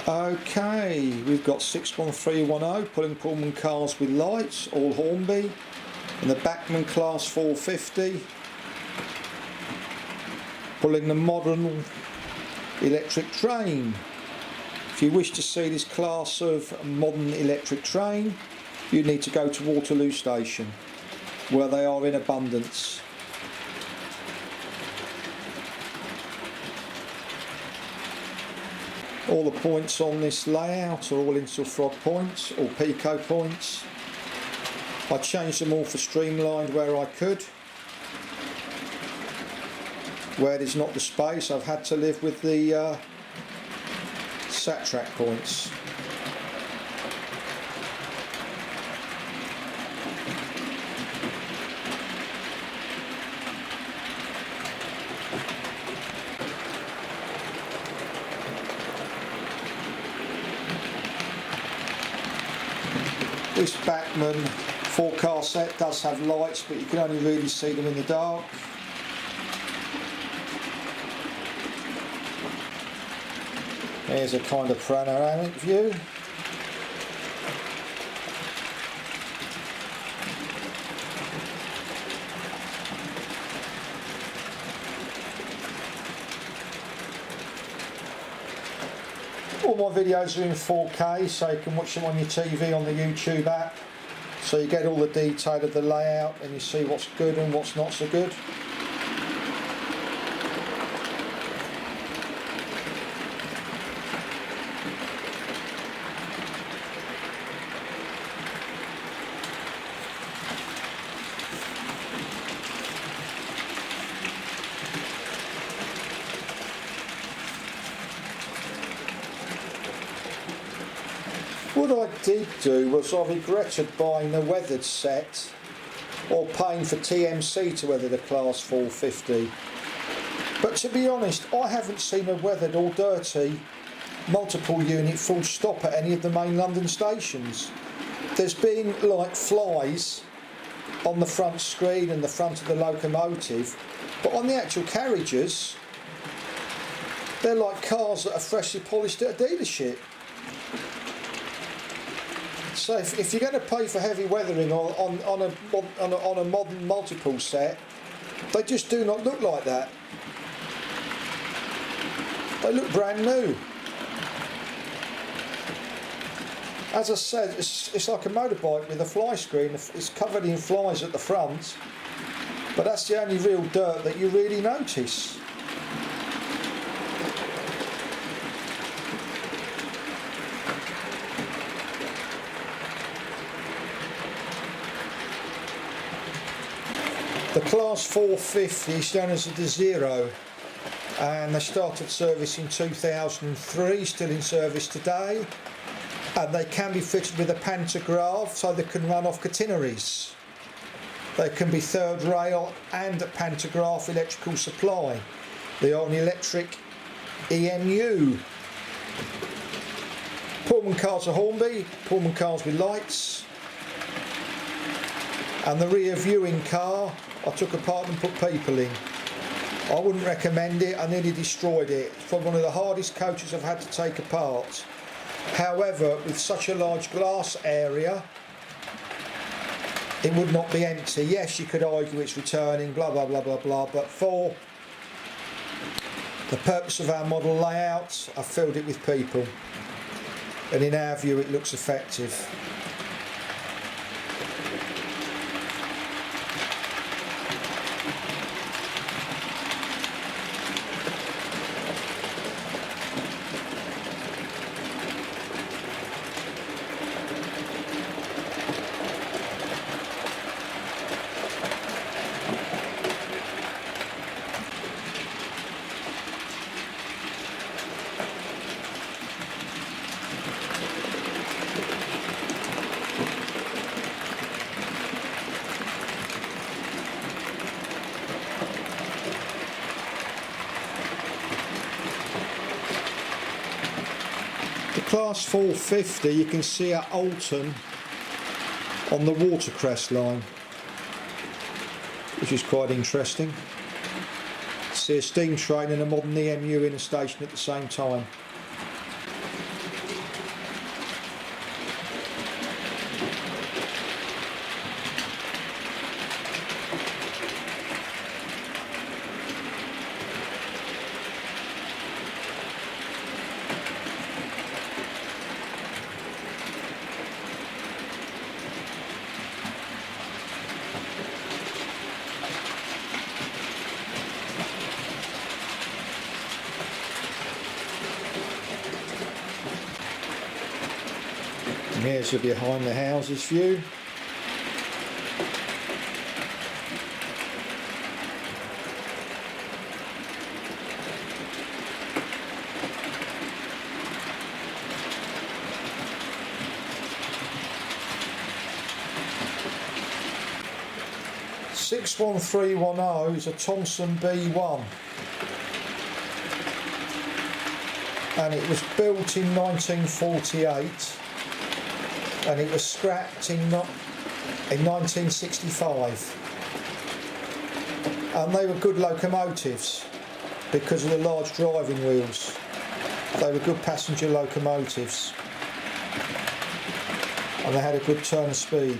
Okay, we've got 61310 pulling Pullman cars with lights, all Hornby, in the Bachmann class 450, pulling the modern electric train. If you wish to see this class of modern electric train, you need to go to Waterloo station, where they are in abundance. All the points on this layout are all Insulfrog points, or Pico points. I changed them all for streamlined where I could. Where there's not the space, I've had to live with the sat track points. This Bachmann 4-car set does have lights, but you can only really see them in the dark. Here's a kind of panoramic view. All my videos are in 4K, so you can watch them on your TV on the YouTube app, so you get all the detail of the layout and you see what's good and what's not so good. What I did do was I regretted buying the weathered set or paying for TMC to weather the class 450. But to be honest, I haven't seen a weathered or dirty multiple unit full stop at any of the main London stations. There's been like flies on the front screen and the front of the locomotive, but on the actual carriages they're like cars that are freshly polished at a dealership. So if you're going to pay for heavy weathering on a modern multiple set, they just do not look like that. They look brand new. As I said, it's like a motorbike with a fly screen. It's covered in flies at the front, but that's the only real dirt that you really notice. The class 450 is known as the Desiro, and they started service in 2003, still in service today, and they can be fitted with a pantograph so they can run off catenaries. They can be third rail and a pantograph electrical supply. They are an electric EMU. Pullman cars are Hornby, Pullman cars with lights, and the rear viewing car I took apart and put people in. I wouldn't recommend it, I nearly destroyed it. It's probably one of the hardest coaches I've had to take apart. However, with such a large glass area, it would not be empty. Yes, you could argue it's returning, blah blah blah blah blah, but for the purpose of our model layout, I've filled it with people, and in our view it looks effective. Class 450 you can see at Alton on the watercress line, which is quite interesting. See a steam train and a modern EMU in a station at the same time. And here's the behind the houses view. .61310 is a Thompson B1 and it was built in 1948 and it was scrapped in 1965, and they were good locomotives because of the large driving wheels. They were good passenger locomotives and they had a good turn of speed.